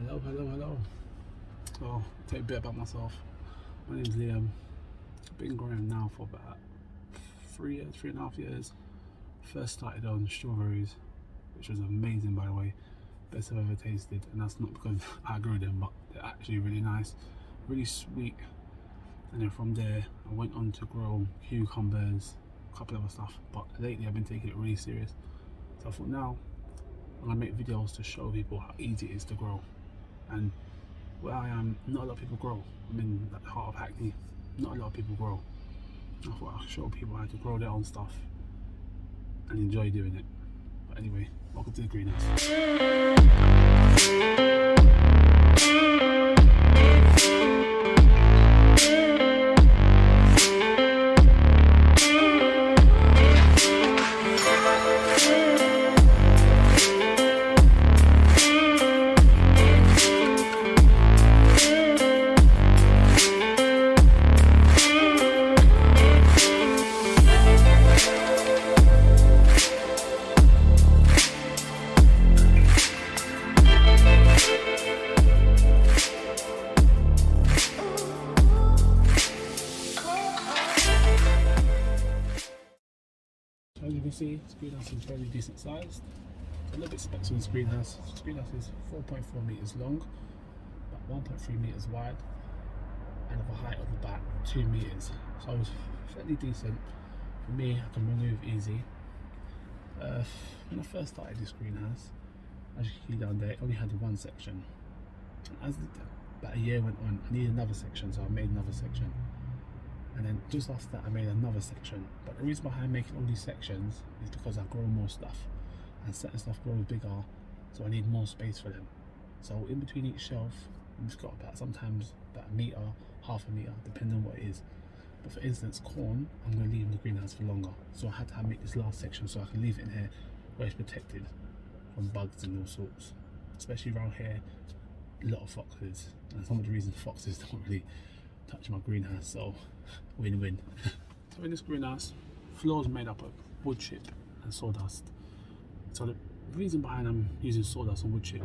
Hello. So, I'll tell you a bit about myself. My name's Liam. I've been growing now for about 3.5 years. First started on strawberries, which was amazing, by the way. Best I've ever tasted, and that's not because I grew them, but they're actually really nice, really sweet. And then from there, I went on to grow cucumbers, a couple of other stuff. But lately, I've been taking it really serious. So I thought now I'm gonna make videos to show people how easy it is to grow. And where I am, not a lot of people grow. I'm in the heart of Hackney. Not a lot of people grow. I thought I'd show people how to grow their own stuff and enjoy doing it. But anyway, welcome to the greenhouse. As you can see, this greenhouse is fairly decent sized. A little bit specs on this greenhouse. This greenhouse is 4.4 meters long, about 1.3 meters wide, and of a height of about 2 meters. So it's fairly decent. For me, I can remove easy. When I first started this greenhouse, as you can see down there, it only had one section. As about a year went on, I needed another section, so I made another section. And then just after that I made another section. But the reason behind making all these sections is because I grow more stuff, and certain stuff grows bigger, so I need more space for them. So in between each shelf, I've just got about sometimes about a metre, half a metre, depending on what it is. But for instance, corn, I'm going to leave in the greenhouse for longer, so I had to make this last section so I can leave it in here where it's protected from bugs and all sorts. Especially around here, a lot of foxes, and some of the reasons foxes don't really touch my greenhouse, so win-win. So in this greenhouse, floor is made up of wood chip and sawdust. So the reason behind I'm using sawdust and wood chip,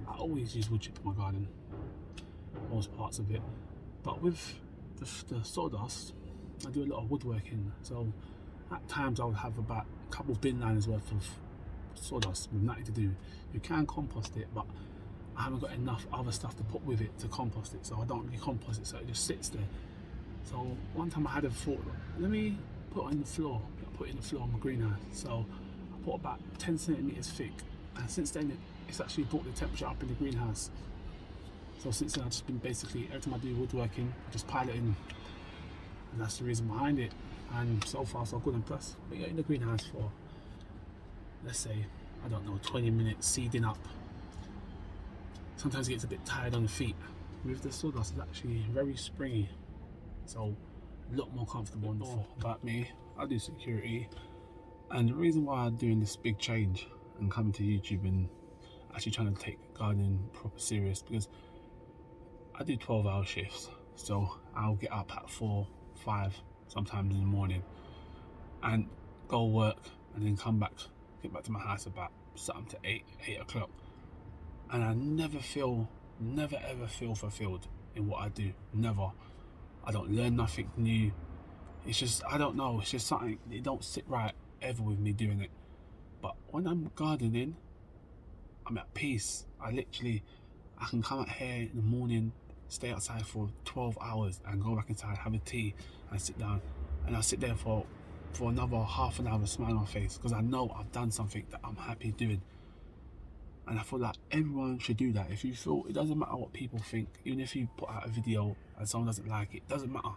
I always use wood chip in my garden, most parts of it. But with the sawdust, I do a lot of woodworking. So at times I would have about a couple of bin liners worth of sawdust with nothing to do. You can compost it, but I haven't got enough other stuff to put with it to compost it, so I don't really compost it, so it just sits there. So one time I had a thought, let me put it in the floor, of my greenhouse. So I put about 10 centimeters thick, and since then it's actually brought the temperature up in the greenhouse. So since then I've just been basically, every time I do woodworking, I just pile it in, and that's the reason behind it. And so far so good. And plus, when you're in the greenhouse for, let's say, I don't know, 20 minutes seeding up, sometimes it gets a bit tired on the feet. With the sawdust, it's actually very springy, so a lot more comfortable. More about me, I do security, and the reason why I'm doing this big change and coming to YouTube and actually trying to take gardening proper serious, because I do 12-hour shifts, so I'll get up at 4, 5 sometimes in the morning and go work, and then get back to my house about something to 8 o'clock. And I never ever feel fulfilled in what I do. Never. I don't learn nothing new. It's just, I don't know, it's just something, it don't sit right ever with me doing it. But when I'm gardening, I'm at peace. I can come out here in the morning, stay outside for 12 hours and go back inside, have a tea and sit down. And I'll sit there for another half an hour, smile on my face, because I know I've done something that I'm happy doing. And I feel like everyone should do that. If you feel, it doesn't matter what people think, even if you put out a video and someone doesn't like it, doesn't matter.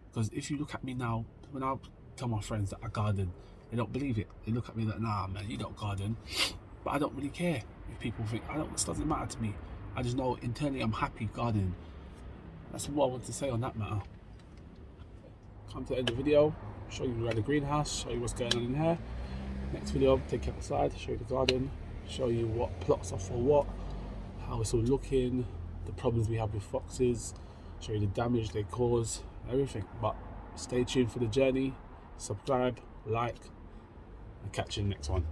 Because if you look at me now, when I tell my friends that I garden, they don't believe it. They look at me like, nah man, you don't garden. But I don't really care if people think, it doesn't matter to me. I just know internally I'm happy gardening. That's what I want to say on that matter. Come to the end of the video, show you around the greenhouse, show you what's going on in here. Next video, take you outside, show you the garden, show you what plots are for what, how it's all looking, the problems we have with foxes, show you the damage they cause, everything. But stay tuned for the journey, subscribe, like, and catch you in the next one.